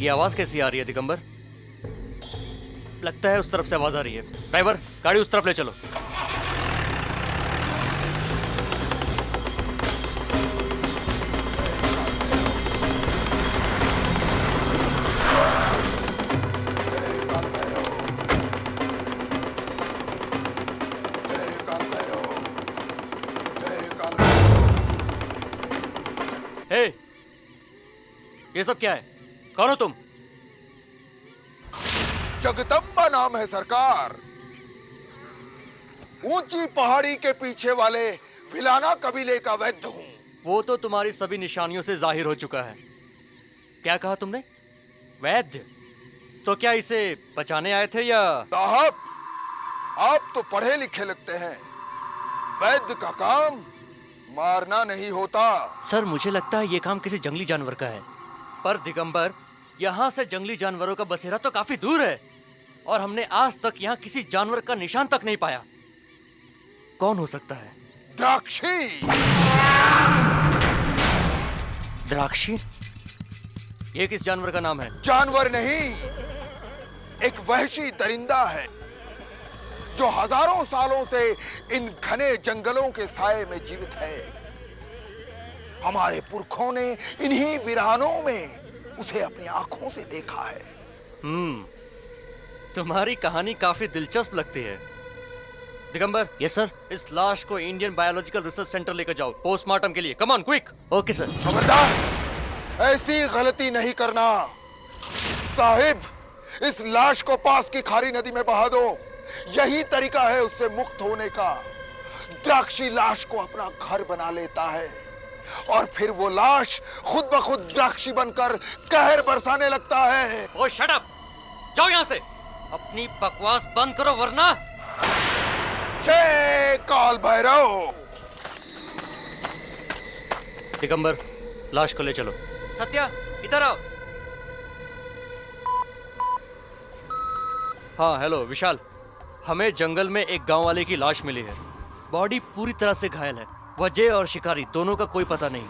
ये आवाज कैसी आ रही है दिगंबर? लगता है उस तरफ से आवाज आ रही है। ड्राइवर, गाड़ी उस तरफ ले चलो। हे, ये सब क्या है? कौन हो तुम? जगदम्बा नाम है सरकार। ऊंची पहाड़ी के पीछे वाले विलाना कबीले का वैद्य हूं। वो तो तुम्हारी सभी निशानियों से जाहिर हो चुका है। क्या कहा तुमने? वैद्य? तो क्या इसे बचाने आए थे या? साहब, आप तो पढ़े लिखे लगते हैं। वैद्य का काम मारना नहीं होता। सर, मुझे लगता है ये काम किसी जंगली जानवर का है। पर दिगंबर, यहाँ से जंगली जानवरों का बसेरा तो काफी दूर है और हमने आज तक यहाँ किसी जानवर का निशान तक नहीं पाया। कौन हो सकता है? द्राक्षी। द्राक्षी? ये किस जानवर का नाम है? जानवर नहीं, एक वहशी दरिंदा है जो हजारों सालों से इन घने जंगलों के साए में जीवित है। हमारे पुरखों ने इन्हीं वीरानों में उसे अपनी आंखों से देखा है। तुम्हारी कहानी काफी दिलचस्प लगती है। दिगंबर, यस सर, इस लाश को इंडियन बायोलॉजिकल रिसर्च सेंटर लेकर जाओ पोस्टमार्टम के लिए। Come on, quick. Okay sir. खबरदार, ऐसी गलती नहीं करना। साहिब, इस लाश को पास की खारी नदी में बहा दो। यही तरीका है उससे मुक्त होने का। द्राक्षी लाश को अपना घर बना लेता है और फिर वो लाश खुद ब खुद द्राक्षी बनकर कहर बरसाने लगता है। ओ शट अप! जाओ यहाँ से। अपनी बकवास बंद करो वरना। जय काल भैरव। दिगंबर, लाश को ले चलो। सत्या, इधर आओ। हाँ, हेलो विशाल। हमें जंगल में एक गांव वाले की लाश मिली है। बॉडी पूरी तरह से घायल है। वजह और शिकारी दोनों का कोई पता नहीं।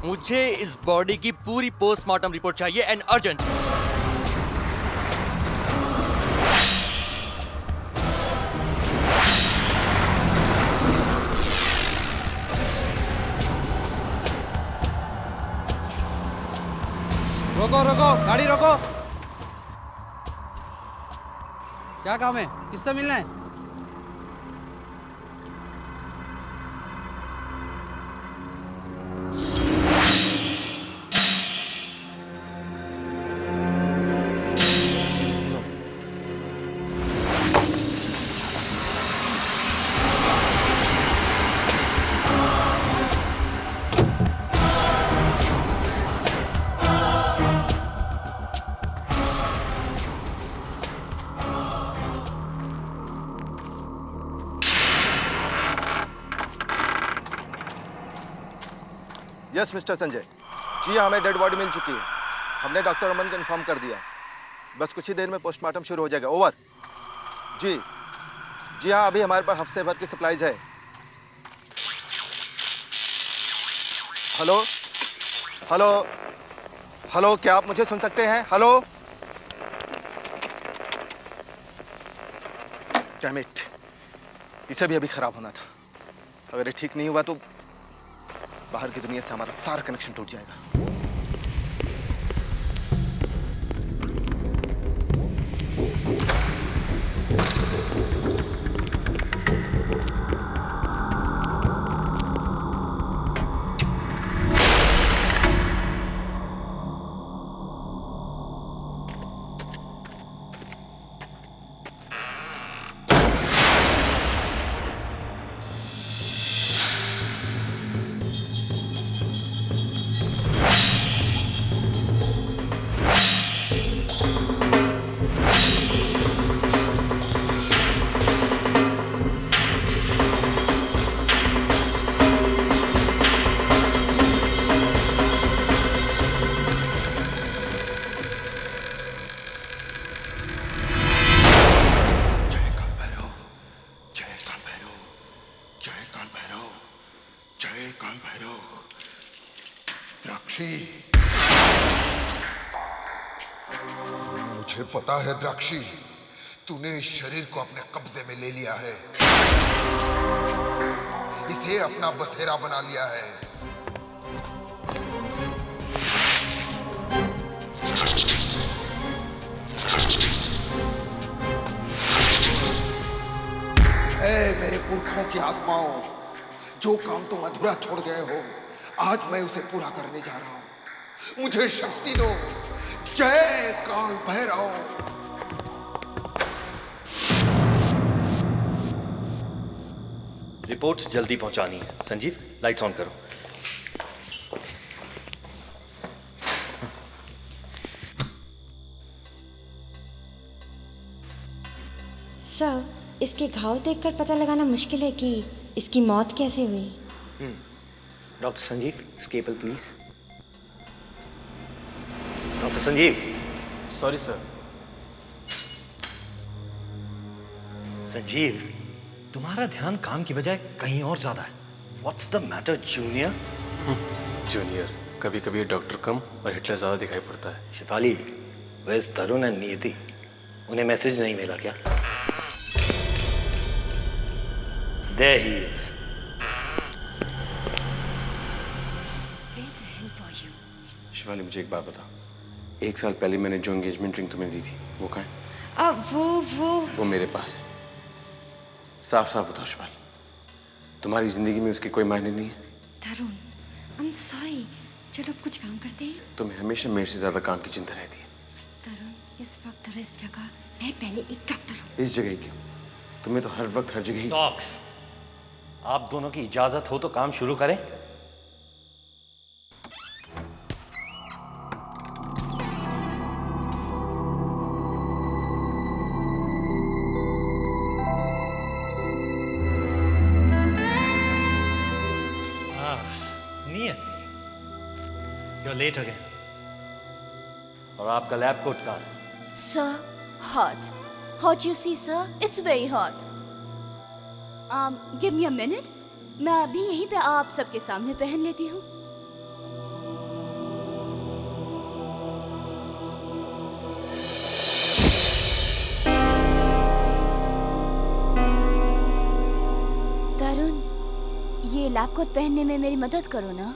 मुझे इस बॉडी की पूरी पोस्टमार्टम रिपोर्ट चाहिए एंड अर्जेंट। रोको रोको, गाड़ी रोको। क्या काम है? किससे मिलना है? Yes mister Sanjay. जी हाँ, हमें डेड बॉडी मिल चुकी है। हमने डॉक्टर अमन को इन्फॉर्म कर दिया। बस कुछ ही देर में पोस्टमार्टम शुरू हो जाएगा। ओवर। जी हाँ, अभी हमारे पास हफ्ते भर की सप्लाईज है। हेलो हेलो हेलो, क्या आप मुझे सुन सकते हैं? हेलो। डैम इट, इसे भी अभी खराब होना था। अगर ये ठीक नहीं हुआ तो बाहर की दुनिया से हमारा सारा कनेक्शन टूट जाएगा। मुझे पता है द्राक्षी, तूने इस शरीर को अपने कब्जे में ले लिया है, इसे अपना बसेरा बना लिया है। ऐ मेरे पुरखों की आत्माओं, जो काम तुम अधूरा छोड़ गए हो, आज मैं उसे पूरा करने जा रहा हूं। मुझे शक्ति दो। जय काल भैरव। रिपोर्ट्स जल्दी पहुंचानी है। संजीव, लाइट्स ऑन करो। सर, इसके घाव देखकर पता लगाना मुश्किल है कि इसकी मौत कैसे हुई। Doctor Sanjeev, scalpel please. Doctor Sanjeev. Sorry sir. Sanjeev, तुम्हारा ध्यान काम की बजाय कहीं और ज्यादा है। What's the matter junior? Junior, कभी कभी डॉक्टर कम और हिटलर ज्यादा दिखाई पड़ता है। शिफाली, वेयर्स तरुण एंड नियति? उन्हें मैसेज नहीं मिला क्या? There he is. शिवाली, मुझे एक बात बता। 1 साल पहले मैंने जो एंगेजमेंट रिंग तुम्हें दी थी, वो कहाँ है? अब वो मेरे पास है। साफ साफ बताओ शिवाली, तुम्हारी जिंदगी में उसके कोई मायने नहीं है? तरुण, I'm sorry। चलो अब कुछ काम करते हैं। तुम्हें हमेशा मेरे से ज्यादा काम की चिंता रहती है। तरुण, इस वक्त और इस जगह मैं पहले एक डॉक्टर हूँ। इस जगह ही क्यों? तुम्हें तो हर वक्त हर जगह ही। डॉक्स, आप दोनों की इजाजत हो तो काम शुरू करें। नियति, you're late again. और आपका लैब कोट कहाँ है? Sir, hot. Hot you see, sir? It's very hot. Give me a minute. मैं अभी यहीं पे आप सबके सामने पहन लेती हूँ। तरुण, ये लैब कोट पहनने में मेरी मदद करो ना।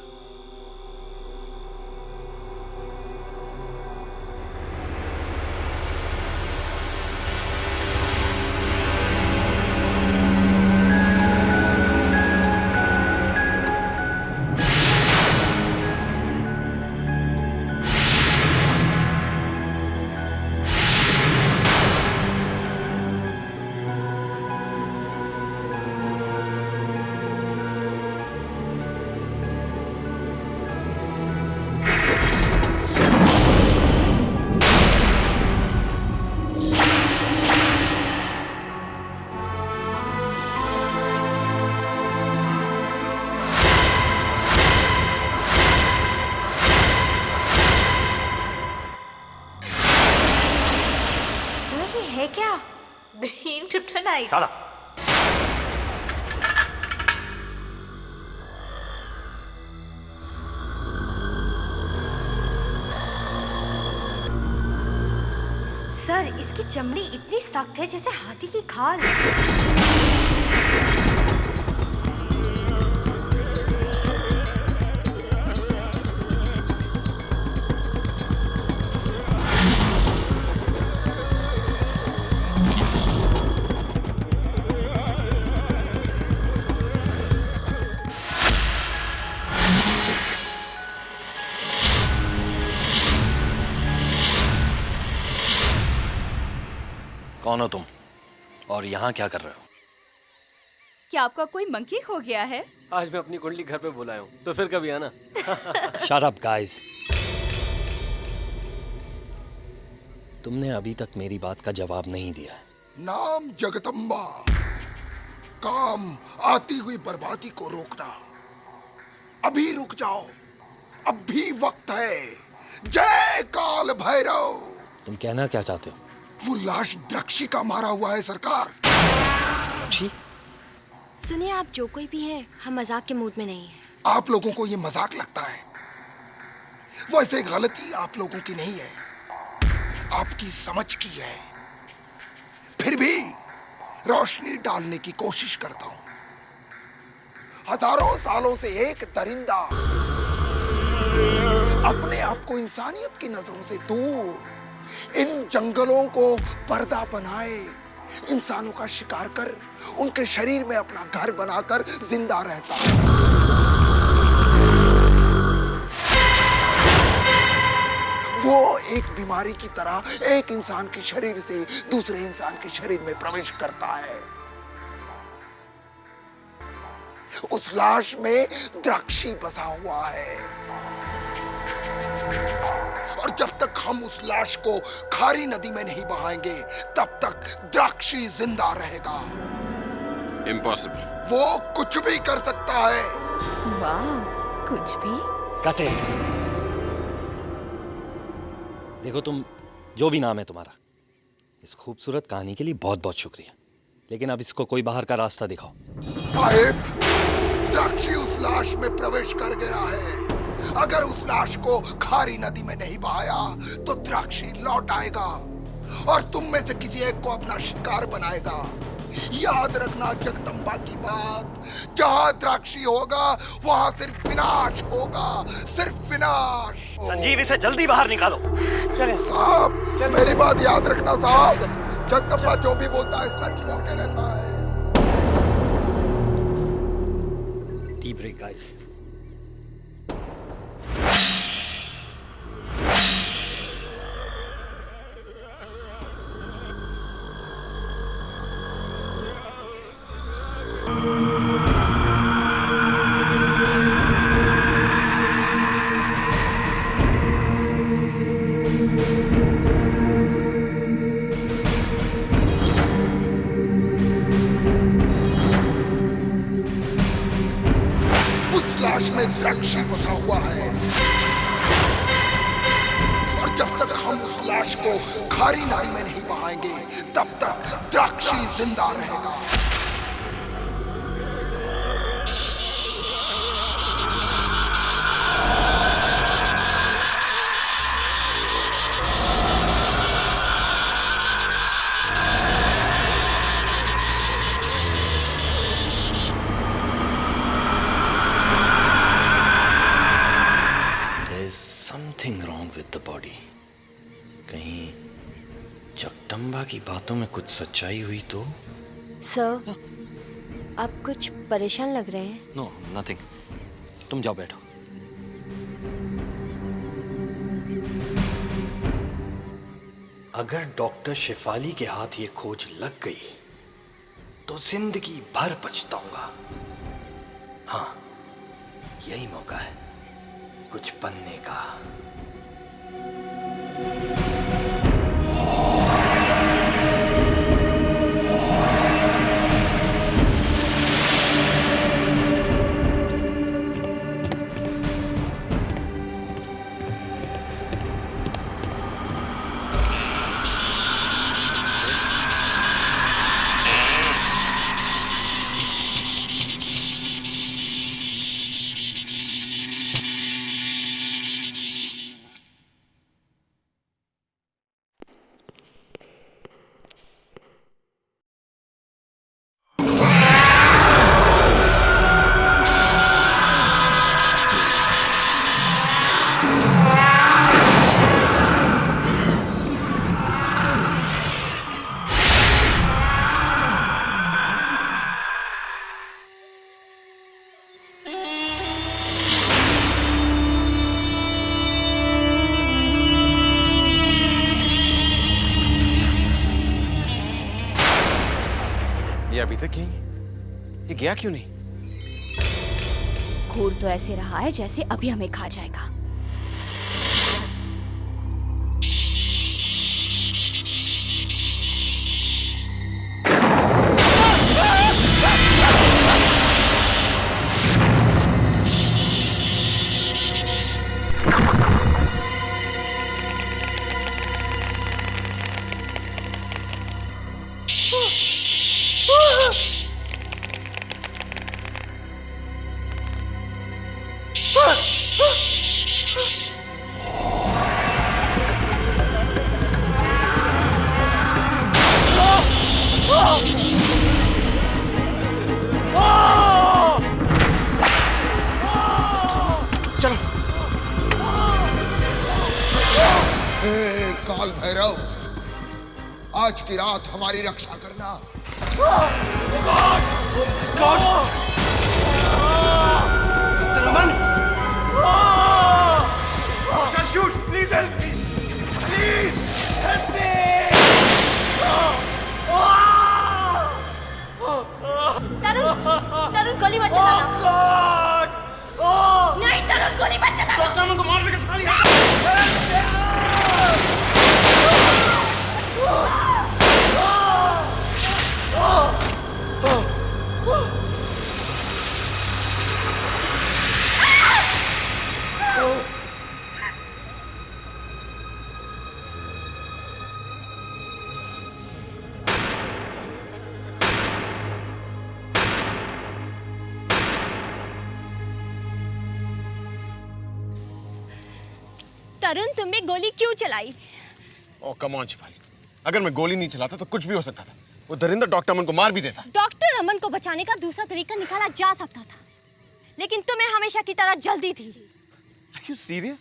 है क्या? Green kryptonite. Shut up. Sir, इसकी चमड़ी इतनी सख्त है जैसे हाथी की खाल। कौन हो तुम और यहाँ क्या कर रहे हो? क्या आपका कोई मंकी हो गया है? आज मैं अपनी कुंडली घर पे बुलाया हूँ, तो फिर कभी आना। Shut up, guys. तुमने अभी तक मेरी बात का जवाब नहीं दिया है। नाम जगदम्बा, काम आती हुई बर्बादी को रोकना। अभी रुक जाओ, अब भी वक्त है। जय काल भैरव। तुम कहना क्या चाहते हो? वो लाश द्राक्षी का मारा हुआ है सरकार। द्राक्षी? सुनिए, आप जो कोई भी है, हम मजाक के मूड में नहीं है। आप लोगों को ये मजाक लगता है, वैसे गलती आप लोगों की नहीं है। आपकी समझ की है, फिर भी रोशनी डालने की कोशिश करता हूं। हजारों सालों से एक दरिंदा अपने आप को इंसानियत की नजरों से दूर इन जंगलों को पर्दा बनाए इंसानों का शिकार कर उनके शरीर में अपना घर बनाकर जिंदा रहता है। वो एक बीमारी की तरह एक इंसान के शरीर से दूसरे इंसान के शरीर में प्रवेश करता है। उस लाश में द्राक्षी बसा हुआ है और जब तक हम उस लाश को खारी नदी में नहीं बहाएंगे तब तक द्राक्षी जिंदा रहेगा। इम्पॉसिबल। वो कुछ भी कर सकता है। वाह, कुछ भी? Cut it. देखो, तुम जो भी नाम है तुम्हारा, इस खूबसूरत कहानी के लिए बहुत बहुत शुक्रिया, लेकिन अब इसको कोई बाहर का रास्ता दिखाओ। साहिब, द्राक्षी उस लाश में प्रवेश कर गया है। अगर उस लाश को खारी नदी में नहीं बहाया तो द्राक्षी लौट आएगा और तुम में से किसी एक को अपना शिकार बनाएगा। याद रखना जगदम्बा की बात, जहां द्राक्षी होगा वहां सिर्फ विनाश होगा, सिर्फ विनाश। संजीव, इसे जल्दी बाहर निकालो। चले साहब, मेरी बात याद रखना साहब, जगदम्बा जो भी बोलता है सच बोल के रहता है। Deep break guys. उस लाश में द्राक्षी बसा हुआ है और जब तक हम उस लाश को खारी नदी में नहीं बहाएंगे तब तक द्राक्षी जिंदा रहेगा। Something wrong with the body. कहीं जगदम्बा की बातों में कुछ सच्चाई हुई तो? सर, आप कुछ परेशान लग रहे हैं। No, nothing. तुम जाओ, बैठो। अगर डॉक्टर शेफाली के हाथ ये खोज लग गई तो जिंदगी भर पछताऊंगा। हाँ, यही मौका है कुछ बनने का। अभी तक यहीं? ये गया क्यों नहीं? घूर तो ऐसे रहा है जैसे अभी हमें खा जाएगा। चलो। हे काल भैरव, आज की रात हमारी रक्षा करना। Raman! Shoot! Please help me! Please help me! तरुण गोली मत चलाना। नहीं तरुण गोली मत चलाना। डॉक्टर अमन को मार देगा साली। तरुण, तुमने गोली क्यों चलाई? ओह कम ऑन शिफाली, अगर मैं गोली नहीं चलाता तो कुछ भी हो सकता था। वो दरिंदर डॉक्टर अमन को मार भी देता। डॉक्टर अमन को बचाने का दूसरा तरीका निकाला जा सकता था, लेकिन तुम्हें हमेशा की तरह जल्दी थी। Are you serious?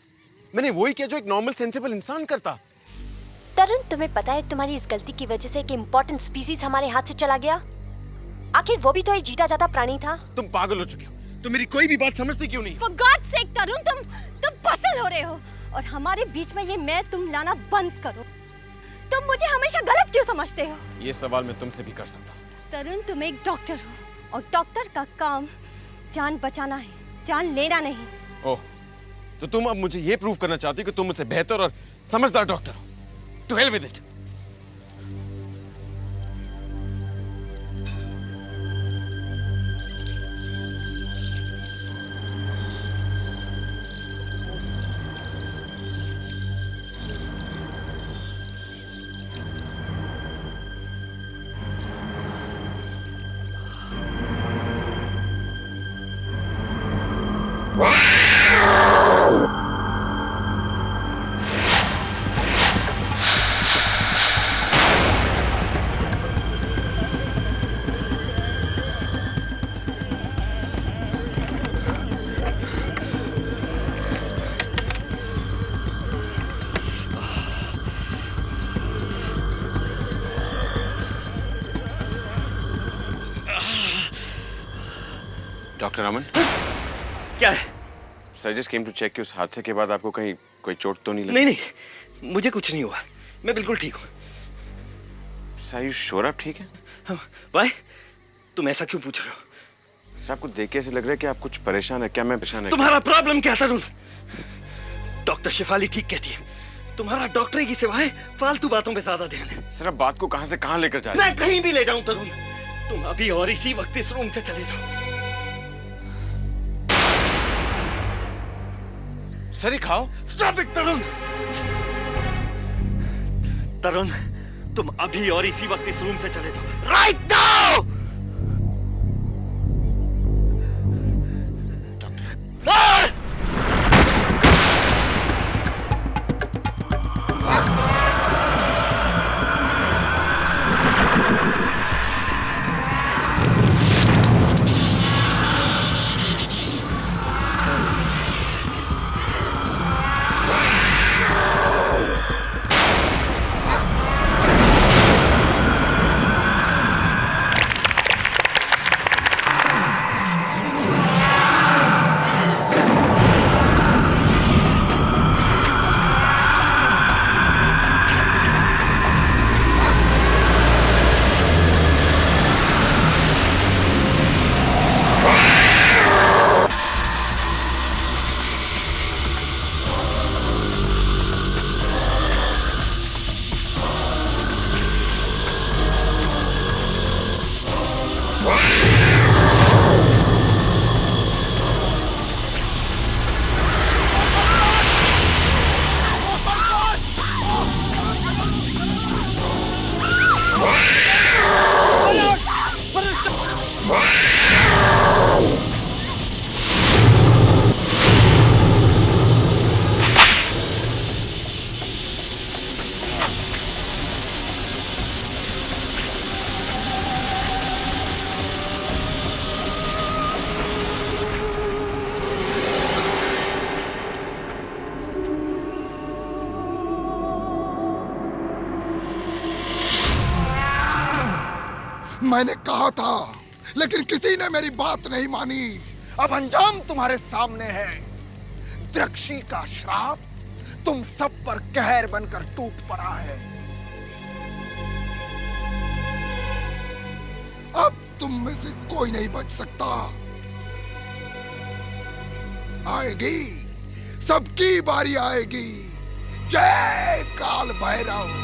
मैंने वही किया जो एक नॉर्मल सेंसिबल इंसान करता। तरुण, तुम्हें पता है तुम्हारी इस गलती की वजह से एक इम्पोर्टेंट स्पीसीज हमारे हाथ से चला गया। आखिर वो भी तो एक जीता जाता प्राणी था। तुम पागल हो चुके हो, तुम मेरी कोई भी बात समझते क्यों नहीं? For God's sake, तरुण, तुम पसल हो रहे हो और हमारे बीच में ये मैं तुम लाना बंद करो। तुम मुझे हमेशा गलत क्यों समझते हो? ये सवाल मैं तुमसे भी कर सकता हूँ। तरुण, तुम एक डॉक्टर हो और डॉक्टर का काम जान बचाना है, जान लेना नहीं। ओह, तो तुम अब मुझे ये प्रूव करना चाहती हो कि तुम मुझसे बेहतर और समझदार डॉक्टर हो। To hell with it. Doctor Aman, क्या है? Sir just came to check कि उस हादसे के बाद आपको कहीं कोई चोट तो नहीं लगी? नहीं नहीं, मुझे कुछ नहीं हुआ, मैं बिल्कुल ठीक हूँ। सर यू श्योर आप ठीक है? भाई तुम ऐसा क्यों पूछ रहे हो? सर आपको देख के ऐसे लग रहा है कि आप कुछ परेशान है। क्या मैं परेशान है? तुम्हारा प्रॉब्लम क्या तरुण? डॉक्टर शिफाली ठीक कहती है, तुम्हारा डॉक्टरी की सिवाय फालतू बातों पे ज्यादा ध्यान है। सर आप बात को कहां से कहां लेकर जा रहे हैं? मैं कहीं भी ले जाऊं तरुण, तुम अभी और इसी वक्त इस रूम से चले जाओ। सर ये खाओ। स्टॉप इट तरुण! तरुण, तुम अभी और इसी वक्त इस रूम से चले जाओ, राइट नाउ! मैंने कहा था, लेकिन किसी ने मेरी बात नहीं मानी। अब अंजाम तुम्हारे सामने है। द्रक्षी का श्राप तुम सब पर कहर बनकर टूट पड़ा है। अब तुम में से कोई नहीं बच सकता। आएगी, सबकी बारी आएगी। जय काल भैरव।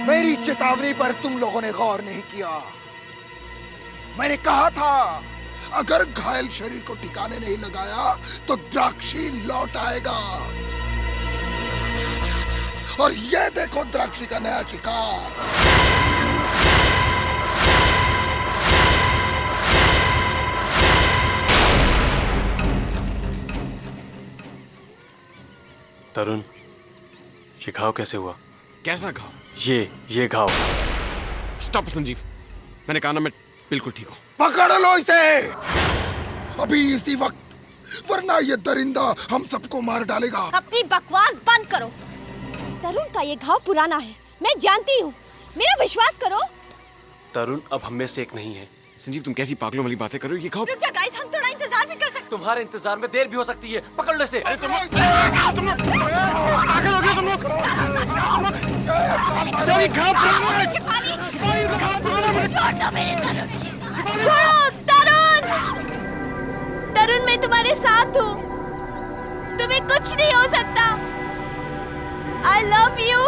मेरी चेतावनी पर तुम लोगों ने गौर नहीं किया। मैंने कहा था, अगर घायल शरीर को ठिकाने नहीं लगाया तो द्राक्षी लौट आएगा। और ये देखो द्राक्षी का नया शिकार। तरुण, ये घाव कैसे हुआ? कैसा घाव? ये घाव। स्टॉप संजीव, मैंने कहा ना मैं बिल्कुल ठीक हूँ। पकड़ लो इसे अभी इसी वक्त, वरना ये दरिंदा हम सबको मार डालेगा। अपनी बकवास बंद करो। तरुण का ये घाव पुराना है, मैं जानती हूँ, मेरा विश्वास करो। तरुण अब हम में से एक नहीं है। संजीव तुम कैसी पागलों वाली बातें कर रहे हो? ये घाव। रुक जा गाइस, हम थोड़ा इंतजार भी कर सकते। तुम्हारे इंतजार में देर भी हो सकती है। पकड़ लो इसे। अरे तुम लोग पागल हो गए तुम लोग। तेरी घाव पुराना है। शिपाली का घाव पुराना है। छोड़ दो मेरे तरुण। छोड़ो तरुण। तरुण मैं तुम्हारे साथ हूँ, तुम्हें कुछ नहीं हो सकता। I love you.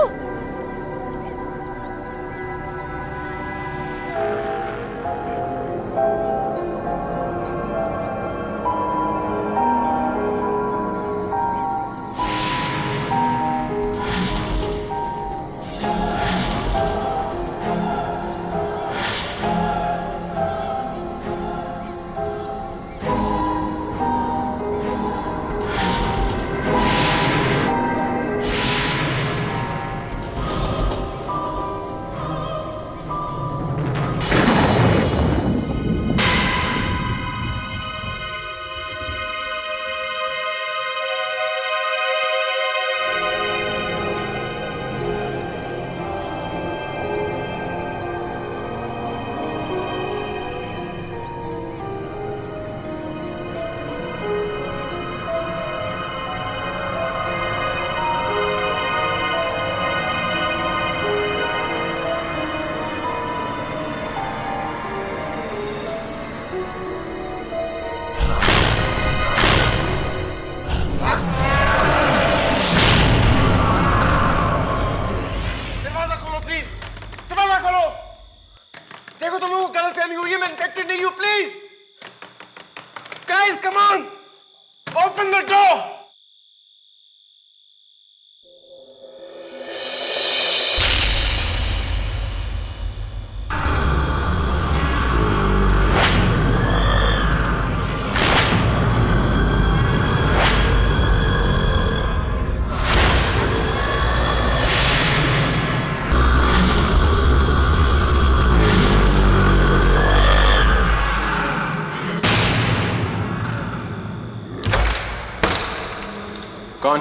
कौन?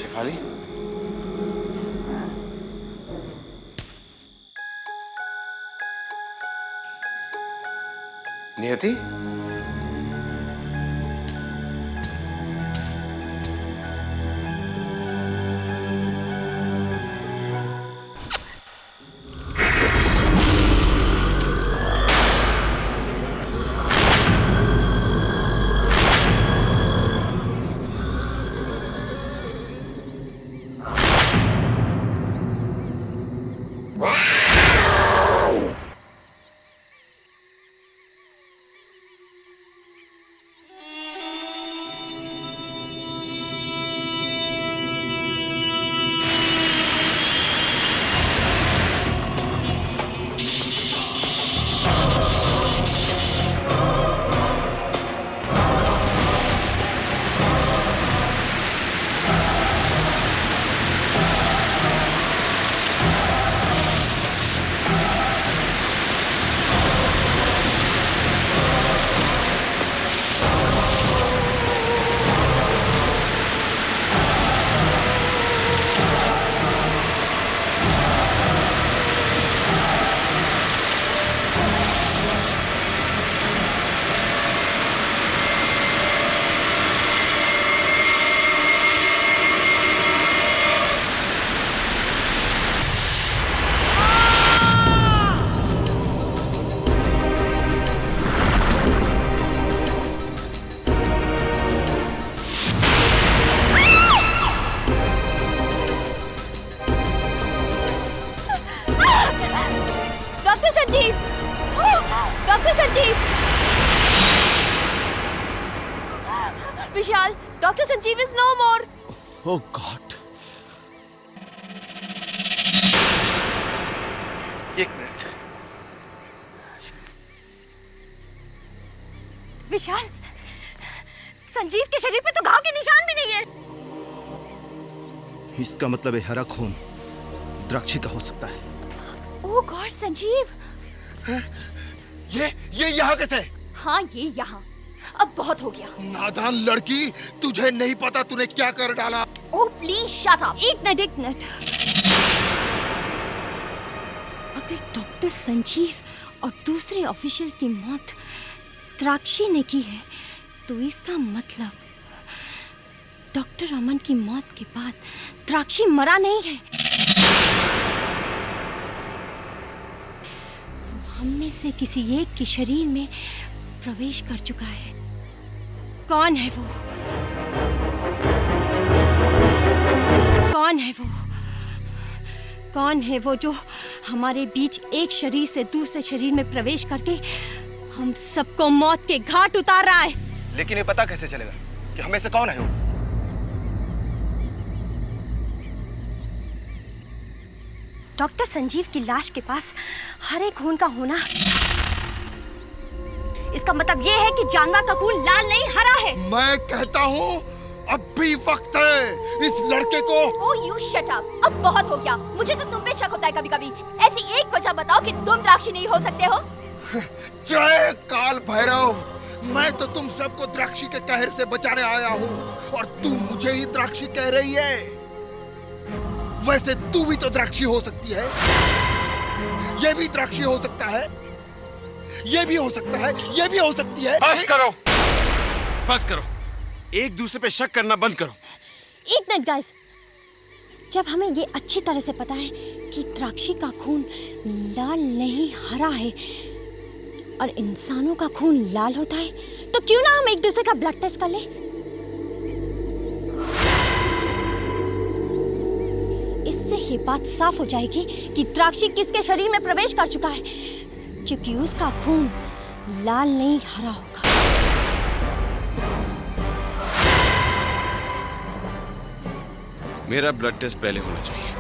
Shifali? Niyati? Vishal, doctor Sanjeev is no more. Oh god. एक मिनट। विशाल, संजीव के शरीर पे तो घाव के निशान भी नहीं है। इसका मतलब है हरा खून द्राक्षी का हो सकता है। ओह गॉड संजीव। ये यहाँ कैसे? हाँ ये यहाँ। अब बहुत हो गया। नादान लड़की, तुझे नहीं पता तूने क्या कर डाला। Oh please shut up. एक मिनट। अगर डॉक्टर संजीव और दूसरे ऑफिशियल की मौत द्राक्षी ने की है तो इसका मतलब डॉक्टर अमन की मौत के बाद द्राक्षी मरा नहीं है। हम में से किसी एक के शरीर में प्रवेश कर चुका है। कौन है वो? कौन है वो? कौन है वो जो हमारे बीच एक शरीर से दूसरे शरीर में प्रवेश करके हम सबको मौत के घाट उतार रहा है? लेकिन ये पता कैसे चलेगा कि हमें से कौन है वो? डॉक्टर संजीव की लाश के पास हरे खून का होना, इसका मतलब ये है कि जानवर का खून लाल नहीं हरा है। मैं कहता हूँ अब भी वक्त है इस लड़के को। Oh you shut up. अब बहुत हो गया। मुझे तो तुम पे शक होता है कभी-कभी। ऐसी एक वजह बताओ कि तुम द्राक्षी नहीं हो सकते हो। जय काल भैरव, मैं तो तुम सबको द्राक्षी के कहर से बचाने आया हूँ और तू मुझे ही द्राक्षी कह रही है। वैसे तू भी तो द्राक्षी हो सकती है। ये भी द्राक्षी हो सकता है, ये भी हो सकता है, ये भी हो सकती है। बस करो, बस करो। एक दूसरे पे शक करना बंद करो। एक मिनट गाइस, जब हमें ये अच्छी तरह से पता है कि द्राक्षी का खून लाल नहीं हरा है और इंसानों का खून लाल होता है, तो क्यों ना हम एक दूसरे का ब्लड टेस्ट कर लें? इससे ये बात साफ हो जाएगी कि द्राक्षी किसके शरीर में प्रवेश कर चुका है, क्योंकि उसका खून लाल नहीं हरा होगा। मेरा ब्लड टेस्ट पहले होना चाहिए।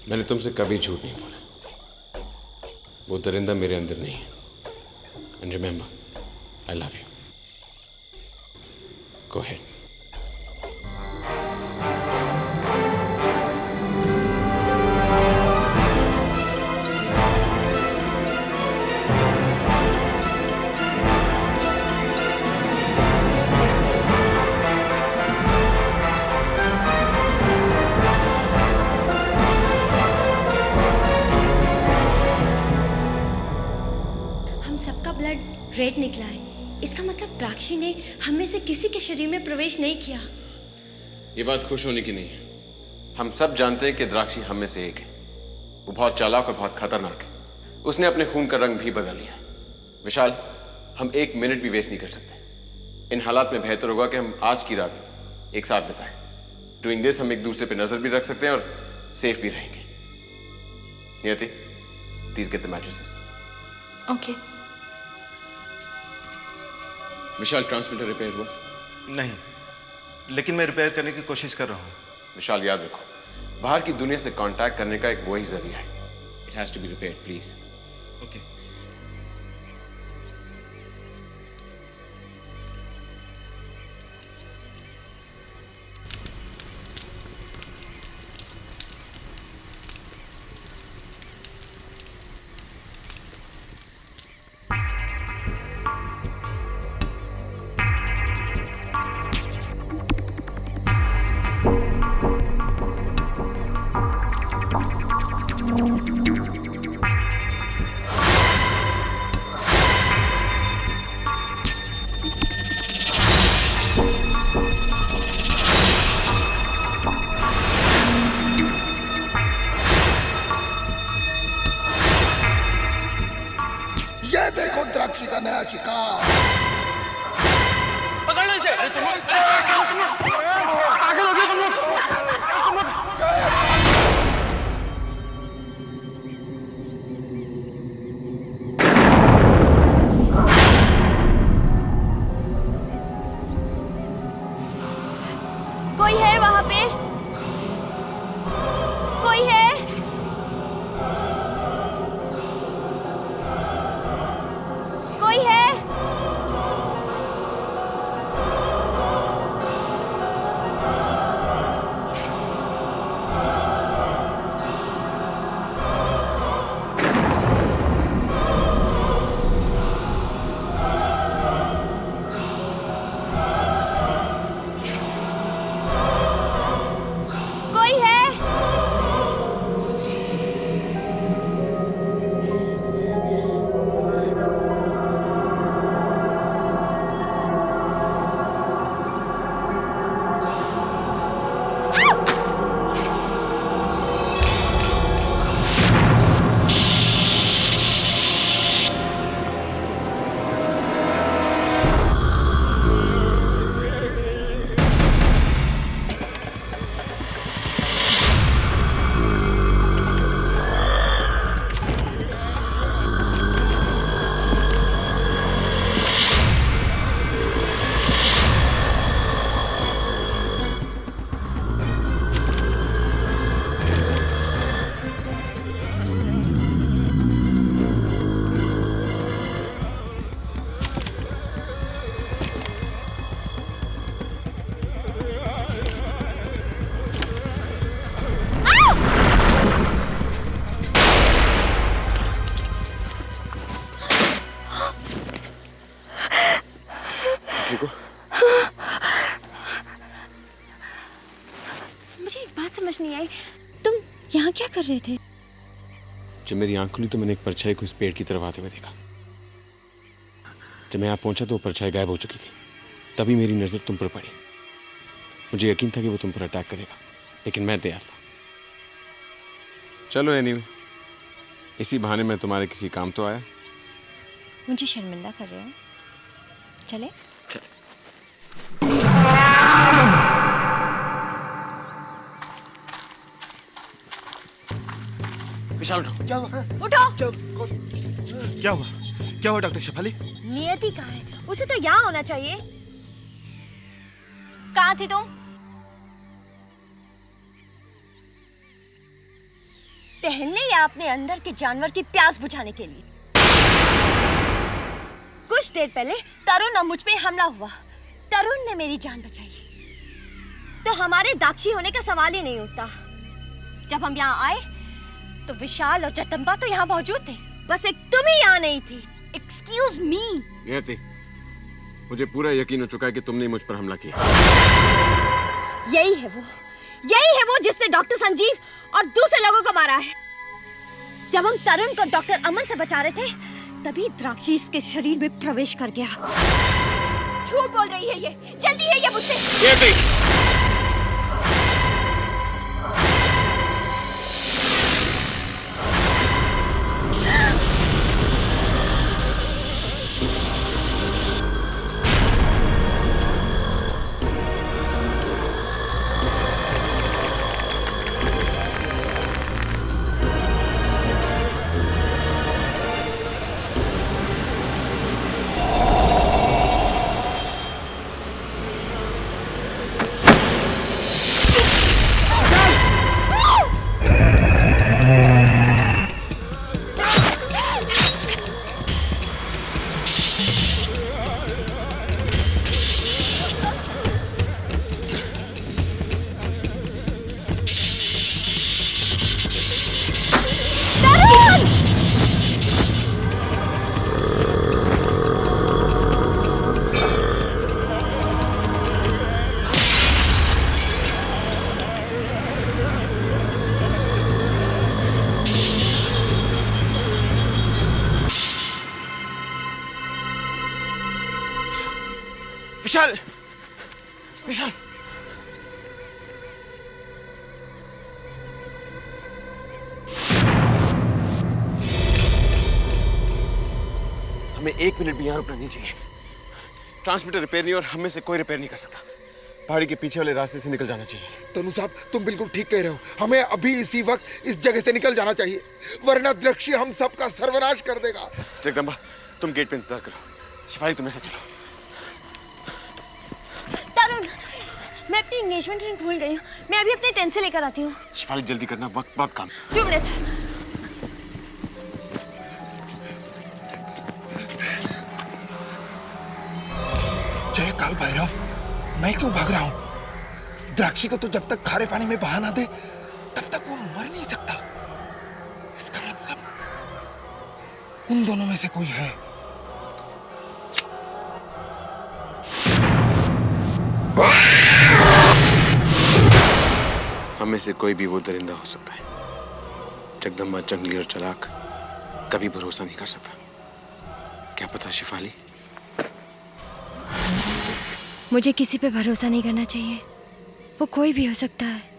मैंने तुमसे कभी झूठ नहीं बोला। वो दरिंदा मेरे अंदर नहीं है। And remember, I love you. Go ahead. हम सबका ब्लड रेड निकला है। इसका मतलब द्राक्षी ने हम में से किसी के शरीर में प्रवेश नहीं किया। ये बात खुश होने की नहीं है। हम सब जानते हैं कि द्राक्षी हम में से एक है। वो बहुत चालाक और बहुत खतरनाक है। उसने अपने खून का रंग भी बदल लिया। विशाल, हम एक मिनट भी वेस्ट नहीं कर सकते। इन हालात में बेहतर होगा कि हम आज की रात एक साथ बिताएं। डूइंग दिस हम एक दूसरे पे नजर भी रख सकते हैं और सेफ भी रहेंगे। Niyati, please get the mattresses. Okay. Vishal, transmitter repair हुआ? नहीं, लेकिन मैं रिपेयर करने की कोशिश कर रहा हूँ। विशाल, याद रखो, बाहर की दुनिया से कांटेक्ट करने का एक वही जरिया है। It has to be repaired, please. Okay. कोई है वहां पे? कोई है? कोई है? कोई है? मुझे एक बात समझ नहीं आई, तुम यहाँ क्या कर रहे थे? जब मेरी आंख खुली तो मैंने एक परछाई को इस पेड़ की तरफ आते हुए देखा। जब मैं यहाँ पहुंचा तो वो परछाई गायब हो चुकी थी। तभी मेरी नजर तुम पर पड़ी। मुझे यकीन था कि वो तुम पर अटैक करेगा, लेकिन मैं तैयार था। चलो एनीवे, इसी बहाने मैं तुम्हारे किसी काम तो आया। मुझे शर्मिंदा कर रहे हो? चले? विशाल उठो। क्या हुआ? उठो। क्या हुआ? क्या हुआ डॉक्टर शेफाली? नियति कहाँ है? उसे तो यहाँ होना चाहिए। कहाँ थी तुम? टहलने या अपने अंदर के जानवर की प्यास बुझाने के लिए? कुछ देर पहले तरुण और मुझ पे हमला हुआ। तरुण ने मेरी जान बचाई, तो हमारे दाक्षी होने का सवाल ही नहीं उठता। जब हम यहाँ आए तो विशाल और जगदम्बा तो यहाँ मौजूद थे, बस एक तुम ही यहाँ नहीं थी। Excuse me. नियति, मुझे पूरा यकीन हो चुका है कि तुमने मुझ पर हमला किया। यही है वो जिसने डॉक्टर संजीव और दूसरे लोगों को मारा है। जब हम तरुण को डॉक्टर अमन से बचा रहे थे, तभी द्राक्षी इसके शरीर में प्रवेश कर गया। झूठ बोल रही है ये, जल्दी है ये मुझसे। विशाल, विशाल, हमें 1 मिनट भी यहाँ रुकना नहीं चाहिए। ट्रांसमीटर रिपेयर नहीं और हमें से कोई रिपेयर नहीं कर सकता। पहाड़ी के पीछे वाले रास्ते से निकल जाना चाहिए। तनु साहब, तुम बिल्कुल ठीक कह रहे हो। हमें अभी इसी वक्त इस जगह से निकल जाना चाहिए, वरना द्राक्षी हम सबका सर्वनाश कर देगा। जगदम्बा, तुम गेट पे इंतजार करो। शिफाली, तुम ऐसे चलो। तरुण, मैं अपनी एंगेजमेंट रिंग भूल गई हूँ। मैं अभी अपने टेंट से लेकर आती हूँ। शिफाली जल्दी करना, वक्त बहुत कम। 2 मिनट। जय काल भैरव, मैं क्यों भाग रहा हूँ? द्राक्षी को तो जब तक खारे पानी में बहा ना दे तब तक वो मर नहीं सकता। इसका मतलब उन दोनों में से कोई है। हमें से कोई भी वो दरिंदा हो सकता है। जगदम्बा जंगली और चालाक, कभी भरोसा नहीं कर सकता। क्या पता शिफाली? मुझे किसी पे भरोसा नहीं करना चाहिए। वो कोई भी हो सकता है।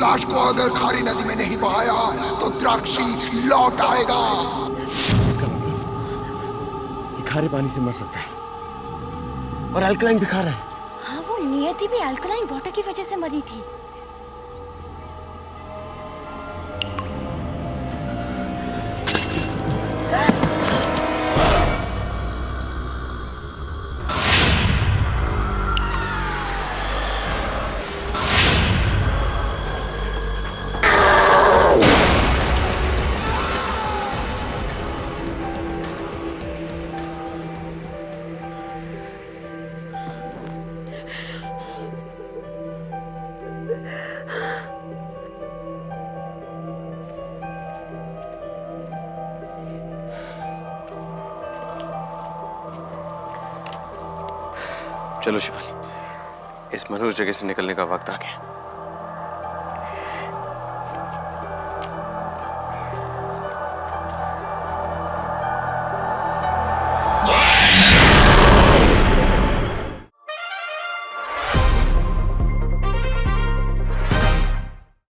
लाश को अगर खारी नदी में नहीं बहाया तो द्राक्षी लौट आएगा। इसका मतलब ये खारे पानी से मर सकता है और अल्कलाइन भी खा रहा है। हाँ, वो नियति भी अल्कलाइन वाटर की वजह से मरी थी। चलो शिफाली, इस मनहूस जगह से निकलने का वक्त आ गया।